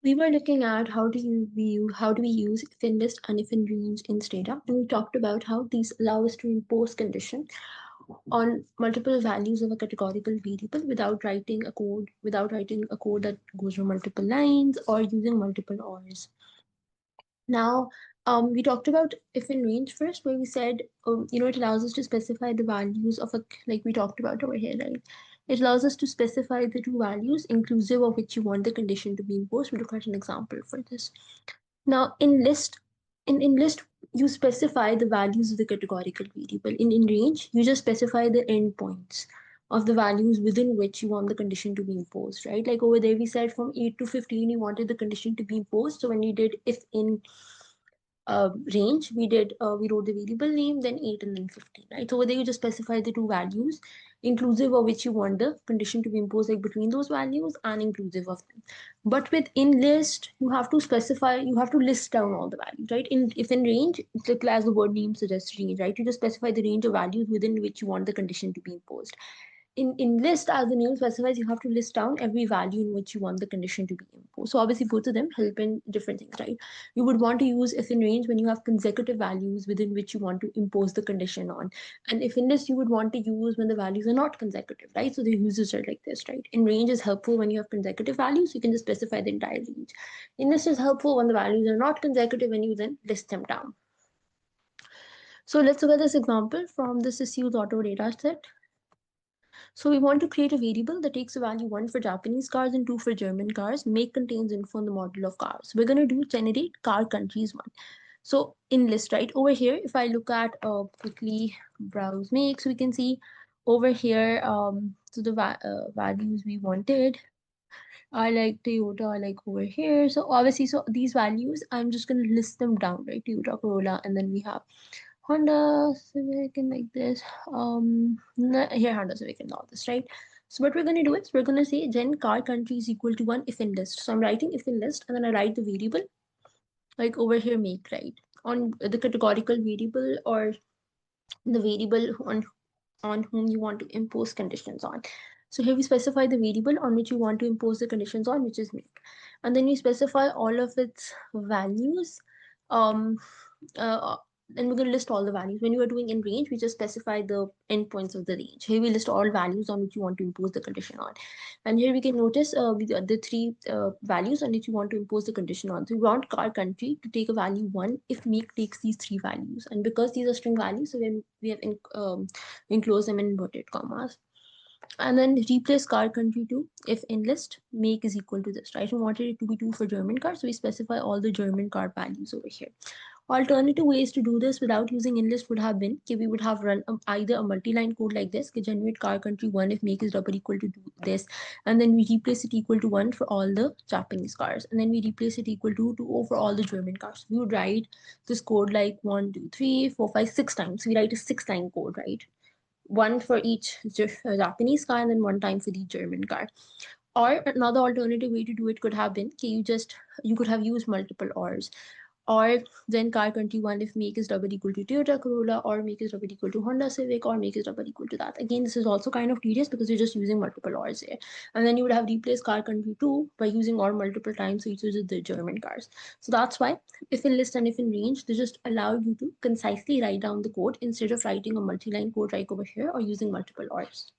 We were looking at how do we use if Inlist and if Inrange in Stata, and we talked about how these allow us to impose condition on multiple values of a categorical variable without writing a code that goes through multiple lines or using multiple ORs. Now, we talked about if in range first, where we said, it allows us to specify the values of like we talked about over here, right? It allows us to specify the two values inclusive of which you want the condition to be imposed. We'll look at an example for this. Now, in list, you specify the values of the categorical variable. In range, you just specify the endpoints of the values within which you want the condition to be imposed, right? Like over there, we said from 8 to 15, you wanted the condition to be imposed. So when you did if in range, we wrote the variable name, then 8 and then 15, right? So over there you just specify the two values inclusive of which you want the condition to be imposed, like between those values and inclusive of them. But with in list, you have to list down all the values, right? If in range, it's like as the word name suggests, range, right? You just specify the range of values within which you want the condition to be imposed. In list, as the name specifies, you have to list down every value in which you want the condition to be imposed. So obviously both of them help in different things, right? You would want to use if in range when you have consecutive values within which you want to impose the condition on, and if in list you would want to use when the values are not consecutive, right? So the uses are like this, right? In range is helpful when you have consecutive values, you can just specify the entire range. In list is helpful when the values are not consecutive and you then list them down. So let's look at this example from this issues auto data set. So we want to create a variable that takes a value 1 for Japanese cars and 2 for German cars. Make contains info on the model of cars. We're going to do generate car countries one. So in list, right over here, if I look at quickly browse makes, we can see over here, so the values we wanted are like Toyota are like over here. So obviously, so these values, I'm just going to list them down, right? Toyota Corolla, and then we have Honda Civic and like this. Here Honda Civic and all this, right? So what we're gonna do is we're gonna say gen car country is equal to one if in list. So I'm writing if in list and then I write the variable like over here make, right? On the categorical variable or the variable on whom you want to impose conditions on. So here we specify the variable on which you want to impose the conditions on, which is make. And then we specify all of its values. Um, uh, and we're going to list all the values. When you are doing in range, we just specify the endpoints of the range. Here we list all values on which you want to impose the condition on. And here we can notice the three values on which you want to impose the condition on. So we want car country to take a value 1 if make takes these three values. And because these are string values, so when we have enclosed them in inverted commas. And then replace car country to if in list make is equal to this, right? We wanted it to be 2 for German car, so we specify all the German car values over here. Alternative ways to do this without using inlist would have been, okay, we would have run either a multi-line code like this, okay, generate car country 1 if make is double equal to this, and then we replace it equal to 1 for all the Japanese cars, and then we replace it equal to 2 for all the German cars. We would write this code like 1, 2, 3, 4, 5, 6 times. We write a 6-line code, right? One for each Japanese car and then one time for the German car. Or another alternative way to do it could have been, okay, you could have used multiple ors. Or then car country one if make is double equal to Toyota Corolla, or make is double equal to Honda Civic, or make is double equal to that. Again, this is also kind of tedious because you're just using multiple ors here. And then you would have replaced car country two by using or multiple times, so you choose the German cars. So that's why if in list and if in range, they just allow you to concisely write down the code instead of writing a multi-line code right over here or using multiple ors.